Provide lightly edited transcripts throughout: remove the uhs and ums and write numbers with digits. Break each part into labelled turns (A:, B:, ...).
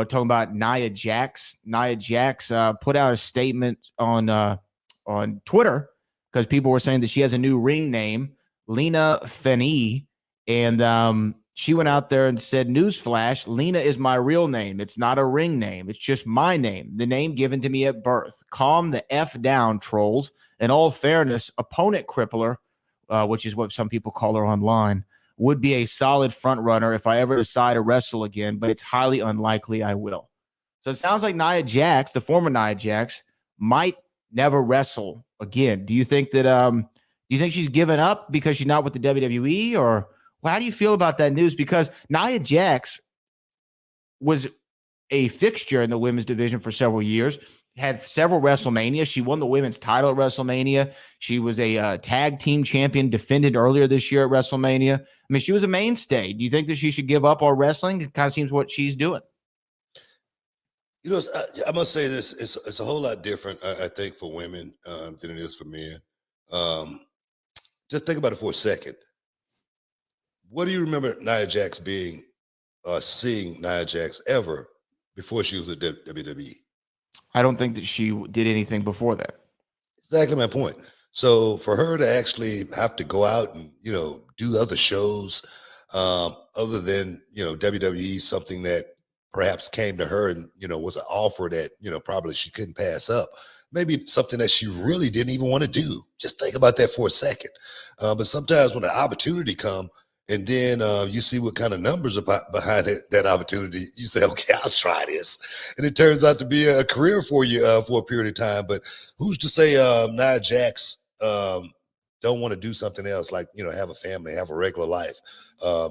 A: talking about Nia Jax. Nia Jax put out a statement on Twitter because people were saying that she has a new ring name, Lena Feni, and she went out there and said, "Newsflash: Lena is my real name. It's not a ring name. It's just my name, the name given to me at birth. Calm the f down, trolls. In all fairness, opponent crippler, which is what some people call her online, would be a solid front runner if I ever decide to wrestle again, but it's highly unlikely I will." So it sounds like Nia Jax, the former Nia Jax, might never wrestle again. Do you think that do you think she's given up because she's not with the WWE, or how do you feel about that news? Because Nia Jax was a fixture in the women's division for several years, had several WrestleManias. She won the women's title at WrestleMania. She was a tag team champion, defended earlier this year at WrestleMania. I mean, she was a mainstay. Do you think that she should give up on wrestling? It kind of seems what she's doing.
B: You know, I must say this: it's a whole lot different, I think, for women than it is for men. Just think about it for a second. What do you remember Nia Jax being, seeing Nia Jax ever before she was with WWE?
A: I don't think that she did anything before that.
B: Exactly my point. So for her to actually have to go out and, do other shows, other than, WWE, something that perhaps came to her and, was an offer that, probably she couldn't pass up. Maybe something that she really didn't even want to do. Just think about that for a second. But sometimes when an opportunity comes, and then you see what kind of numbers are behind that opportunity, you say, okay, I'll try this. And it turns out to be a career for you for a period of time. But who's to say Nia Jax don't want to do something else, like, have a family, have a regular life,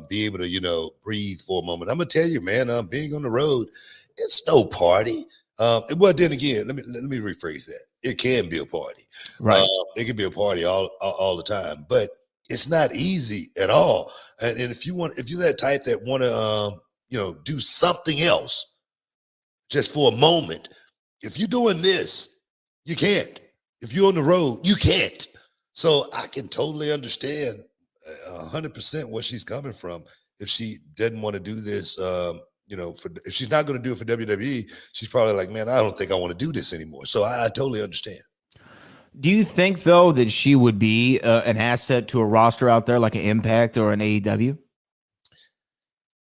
B: be able to, breathe for a moment. I'm going to tell you, man, being on the road, it's no party. Well, then again, let me rephrase that. It can be a party.
A: Right.
B: It can be a party all the time. But it's not easy at all. And if you're that type that want to, do something else just for a moment, if you're doing this, you can't. If you're on the road, you can't. So I can totally understand 100% where she's coming from. If she didn't want to do this, if she's not going to do it for WWE, she's probably like, man, I don't think I want to do this anymore. So I totally understand.
A: Do you think, though, that she would be an asset to a roster out there like an Impact or an AEW?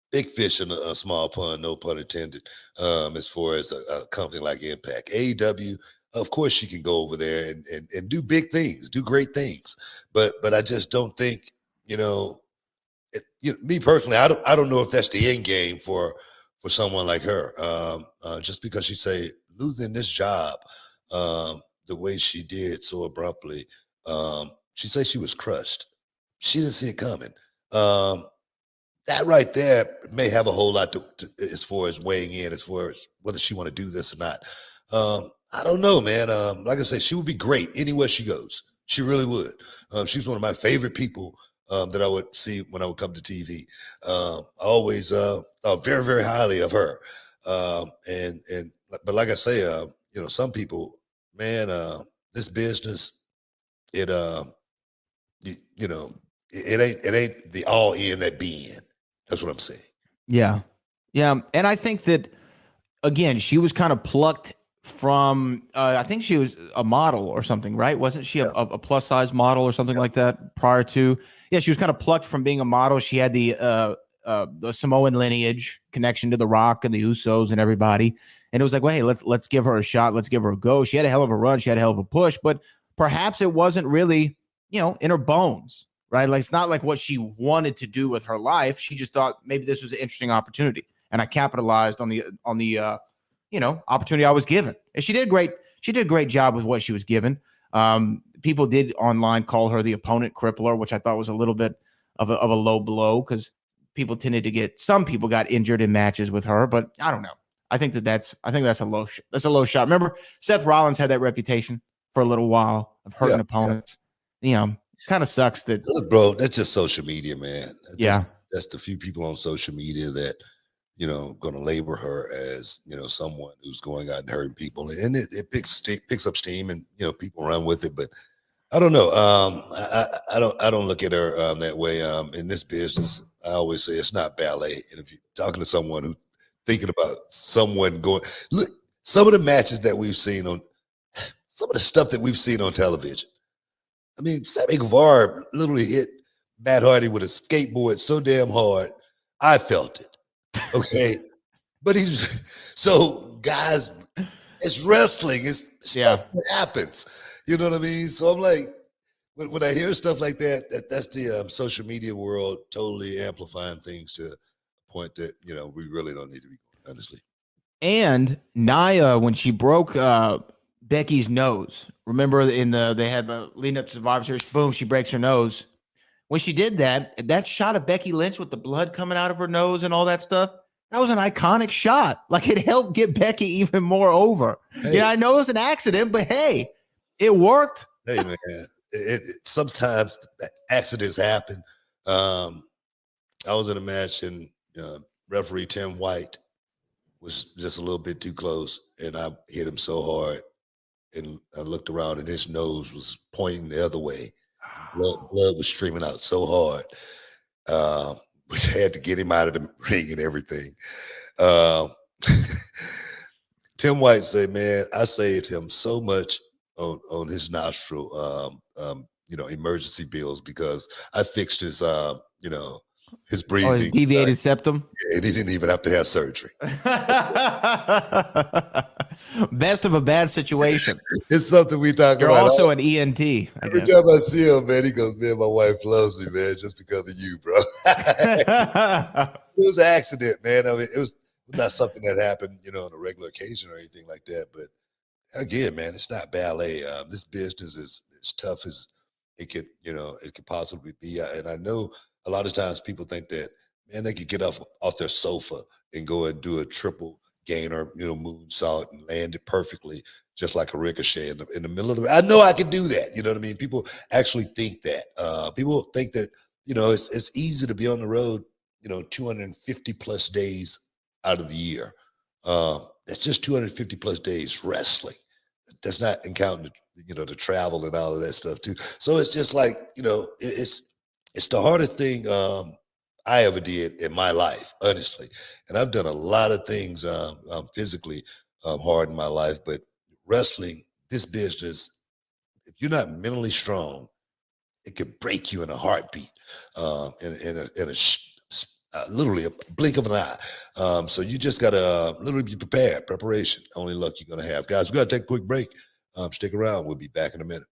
B: Big fish in a small pond, no pun intended, as far as a company like Impact. AEW, of course, she can go over there and do big things, do great things. But I just don't think, me personally, I don't know if that's the end game for someone like her. Just because she say losing this job, the way she did so abruptly, she said she was crushed. She didn't see it coming. That right there may have a whole lot to as far as weighing in, as far as whether she want to do this or not. I don't know, man. Like I said, she would be great anywhere she goes. She really would. She's one of my favorite people that I would see when I would come to TV. I always thought very, very highly of her. But like I say, some people, man, this business, it ain't the all in that be in. That's what I'm saying.
A: Yeah. And I think that, again, she was kind of plucked from, I think she was a model or something, right? Wasn't she a plus size model or something like that prior to? Yeah, she was kind of plucked from being a model. She had the Samoan lineage, connection to The Rock and the Usos and everybody. And it was like, well, hey, let's give her a shot. Let's give her a go. She had a hell of a run. She had a hell of a push, but perhaps it wasn't really, in her bones, right? Like, it's not like what she wanted to do with her life. She just thought maybe this was an interesting opportunity, and I capitalized on the opportunity I was given. And she did great. She did a great job with what she was given. People did online call her the opponent crippler, which I thought was a little bit of a low blow, because some people got injured in matches with her, but I don't know. I think that's a low shot. Remember, Seth Rollins had that reputation for a little while of hurting opponents. Yeah. Kind of sucks that.
B: Look, bro, that's just social media, man.
A: Yeah.
B: That's the few people on social media that, going to label her as, someone who's going out and hurting people. And it picks up steam, and, people run with it. But I don't know. I don't look at her that way. In this business, I always say it's not ballet. And if you're talking to someone who thinking about someone going. Look, some of the matches that we've seen on, some of the stuff that we've seen on television. I mean, Sammy Guevara literally hit Matt Hardy with a skateboard so damn hard, I felt it. Okay, but he's so guys. It's wrestling. It's stuff that happens. You know what I mean? So I'm like, when I hear stuff like that's the social media world totally amplifying things to a point that we really don't need to be going, honestly.
A: And Nia, when she broke Becky's nose, remember they had the leading up to Survivor Series, boom, she breaks her nose. When she did that shot of Becky Lynch with the blood coming out of her nose and all that stuff, that was an iconic shot. Like, it helped get Becky even more over.
B: Hey.
A: Yeah, I know it was an accident, but hey, it worked.
B: Hey, man, sometimes accidents happen. I was in a match and referee Tim White was just a little bit too close, and I hit him so hard, and I looked around, and his nose was pointing the other way. Blood was streaming out so hard. We had to get him out of the ring and everything. Tim White said, "Man, I saved him so much on his nostril, emergency bills because I fixed his, his breathing,
A: his deviated septum,
B: and he didn't even have to have surgery."
A: Best of a bad situation.
B: It's something we talk
A: You're
B: about.
A: You're also an ENT.
B: Every time I see him, man, he goes, "Man, my wife loves me, man, just because of you, bro." It was an accident, man. I mean, it was not something that happened, on a regular occasion or anything like that. But again, man, it's not ballet. This business is as tough as it could possibly be. And I know a lot of times people think that, man, they could get off their sofa and go and do a triple gainer, moonsault and land it perfectly, just like a ricochet in the middle of the. I know I could do that. You know what I mean? People actually think that. People think that it's easy to be on the road, 250 plus days out of the year. That's just 250 plus days wrestling. That's not counting the travel and all of that stuff too. So it's just like it's the hardest thing I ever did in my life, honestly. And I've done a lot of things physically hard in my life, but wrestling, this business, if you're not mentally strong, it could break you in a heartbeat, literally a blink of an eye. So you just gotta literally be prepared. Preparation, only luck you're gonna have, guys. We gotta take a quick break. Stick around. We'll be back in a minute.